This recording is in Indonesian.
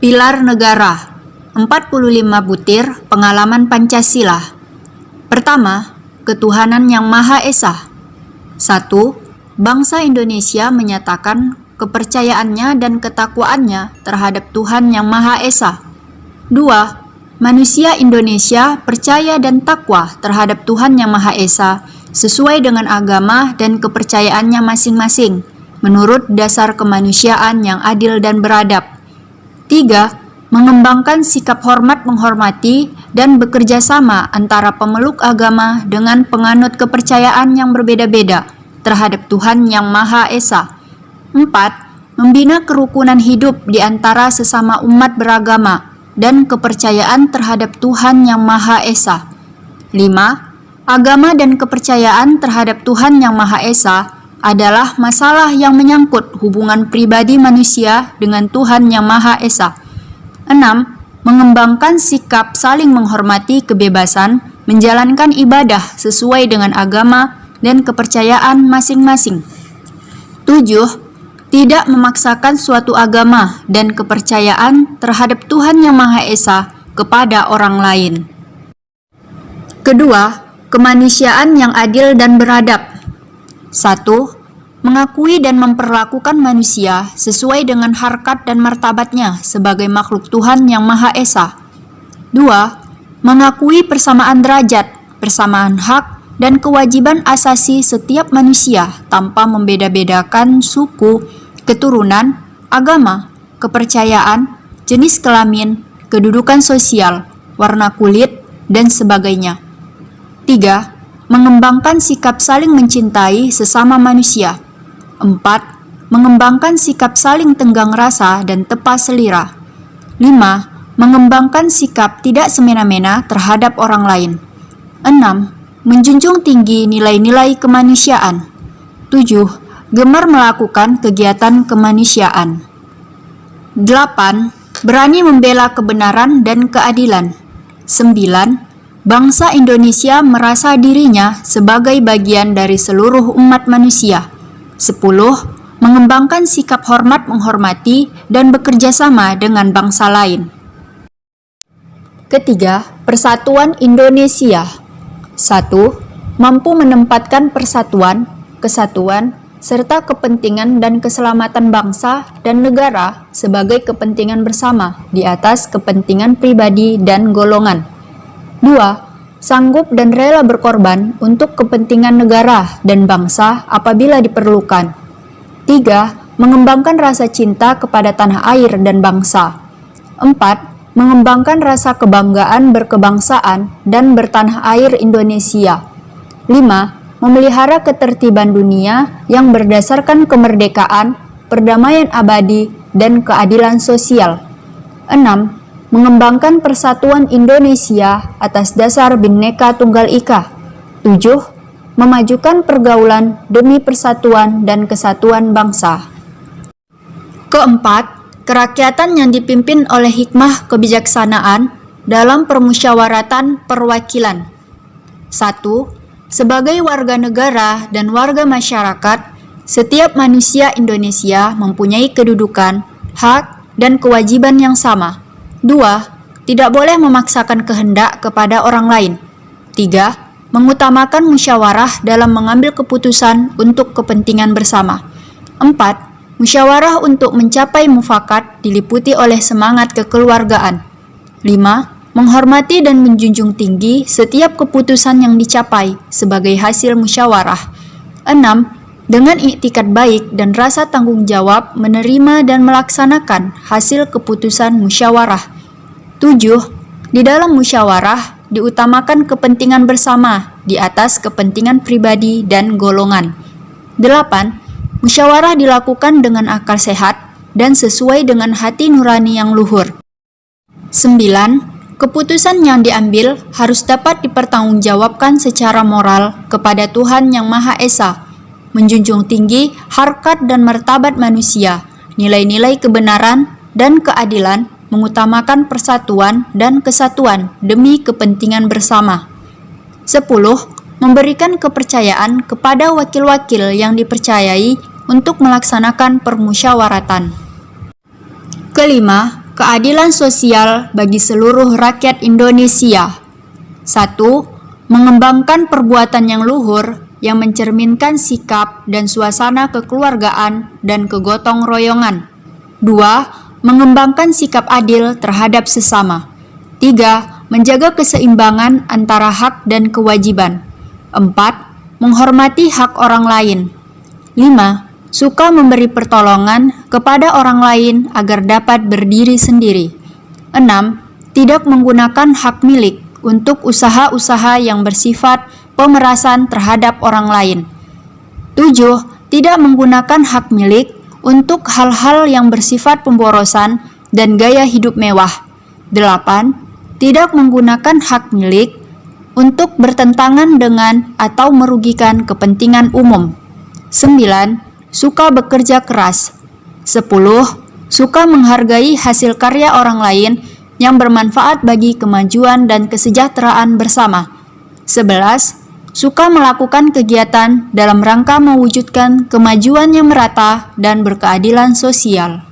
Pilar Negara, 45 butir pengalaman Pancasila. Pertama, ketuhanan yang Maha Esa. 1. Bangsa Indonesia menyatakan kepercayaannya dan ketakwaannya terhadap Tuhan yang Maha Esa. 2. Manusia Indonesia percaya dan takwa terhadap Tuhan yang Maha Esa sesuai dengan agama dan kepercayaannya masing-masing, menurut dasar kemanusiaan yang adil dan beradab. 3. Mengembangkan sikap hormat menghormati dan bekerja sama antara pemeluk agama dengan penganut kepercayaan yang berbeda-beda terhadap Tuhan yang Maha Esa. 4. Membina kerukunan hidup di antara sesama umat beragama dan kepercayaan terhadap Tuhan yang Maha Esa. 5. Agama dan kepercayaan terhadap Tuhan yang Maha Esa adalah masalah yang menyangkut hubungan pribadi manusia dengan Tuhan yang Maha Esa. 6. Mengembangkan sikap saling menghormati kebebasan menjalankan ibadah sesuai dengan agama dan kepercayaan masing-masing. 7. Tidak memaksakan suatu agama dan kepercayaan terhadap Tuhan yang Maha Esa kepada orang lain. Kedua, kemanusiaan yang adil dan beradab. 1. Mengakui dan memperlakukan manusia sesuai dengan harkat dan martabatnya sebagai makhluk Tuhan yang Maha Esa. 2. Mengakui persamaan derajat, persamaan hak, dan kewajiban asasi setiap manusia tanpa membeda-bedakan suku, keturunan, agama, kepercayaan, jenis kelamin, kedudukan sosial, warna kulit, dan sebagainya. 3. Mengembangkan sikap saling mencintai sesama manusia. 4. Mengembangkan sikap saling tenggang rasa dan tepa selira. 5. Mengembangkan sikap tidak semena-mena terhadap orang lain. 6. Menjunjung tinggi nilai-nilai kemanusiaan. 7. Gemar melakukan kegiatan kemanusiaan. 8. Berani membela kebenaran dan keadilan. 9. Bangsa Indonesia merasa dirinya sebagai bagian dari seluruh umat manusia. 10. Mengembangkan sikap hormat menghormati dan bekerja sama dengan bangsa lain. Ketiga, persatuan Indonesia. 1. Mampu menempatkan persatuan, kesatuan, serta kepentingan dan keselamatan bangsa dan negara sebagai kepentingan bersama di atas kepentingan pribadi dan golongan. 2. Sanggup dan rela berkorban untuk kepentingan negara dan bangsa apabila diperlukan. 3. Mengembangkan rasa cinta kepada tanah air dan bangsa. 4. Mengembangkan rasa kebanggaan berkebangsaan dan bertanah air Indonesia. 5. Memelihara ketertiban dunia yang berdasarkan kemerdekaan, perdamaian abadi, dan keadilan sosial. 6. Mengembangkan persatuan Indonesia atas dasar Bhinneka Tunggal Ika. 7. Memajukan pergaulan demi persatuan dan kesatuan bangsa. Keempat, kerakyatan yang dipimpin oleh hikmah kebijaksanaan dalam permusyawaratan perwakilan. 1. Sebagai warga negara dan warga masyarakat, setiap manusia Indonesia mempunyai kedudukan, hak, dan kewajiban yang sama. 2. Tidak boleh memaksakan kehendak kepada orang lain. 3. Mengutamakan musyawarah dalam mengambil keputusan untuk kepentingan bersama. 4. Musyawarah untuk mencapai mufakat diliputi oleh semangat kekeluargaan. 5. Menghormati dan menjunjung tinggi setiap keputusan yang dicapai sebagai hasil musyawarah. 6. Dengan iktikad baik dan rasa tanggung jawab menerima dan melaksanakan hasil keputusan musyawarah. 7. Di dalam musyawarah diutamakan kepentingan bersama di atas kepentingan pribadi dan golongan. 8. Musyawarah dilakukan dengan akal sehat dan sesuai dengan hati nurani yang luhur. 9. Keputusan yang diambil harus dapat dipertanggungjawabkan secara moral kepada Tuhan yang Maha Esa, menjunjung tinggi harkat dan martabat manusia, nilai-nilai kebenaran dan keadilan, mengutamakan persatuan dan kesatuan demi kepentingan bersama. 10. Memberikan kepercayaan kepada wakil-wakil yang dipercayai untuk melaksanakan permusyawaratan. Kelima, Keadilan sosial bagi seluruh rakyat Indonesia. 1. Mengembangkan perbuatan yang luhur yang mencerminkan sikap dan suasana kekeluargaan dan kegotong royongan. 2. Mengembangkan sikap adil terhadap sesama. 3. Menjaga keseimbangan antara hak dan kewajiban. 4. Menghormati hak orang lain. 5. Suka memberi pertolongan kepada orang lain agar dapat berdiri sendiri. 6. Tidak menggunakan hak milik untuk usaha-usaha yang bersifat pemerasan terhadap orang lain. 7. Tidak menggunakan hak milik untuk hal-hal yang bersifat pemborosan dan gaya hidup mewah. 8. Tidak menggunakan hak milik untuk bertentangan dengan atau merugikan kepentingan umum. 9. Suka bekerja keras. 10. Suka menghargai hasil karya orang lain yang bermanfaat bagi kemajuan dan kesejahteraan bersama. 11. Suka melakukan kegiatan dalam rangka mewujudkan kemajuan yang merata dan berkeadilan sosial.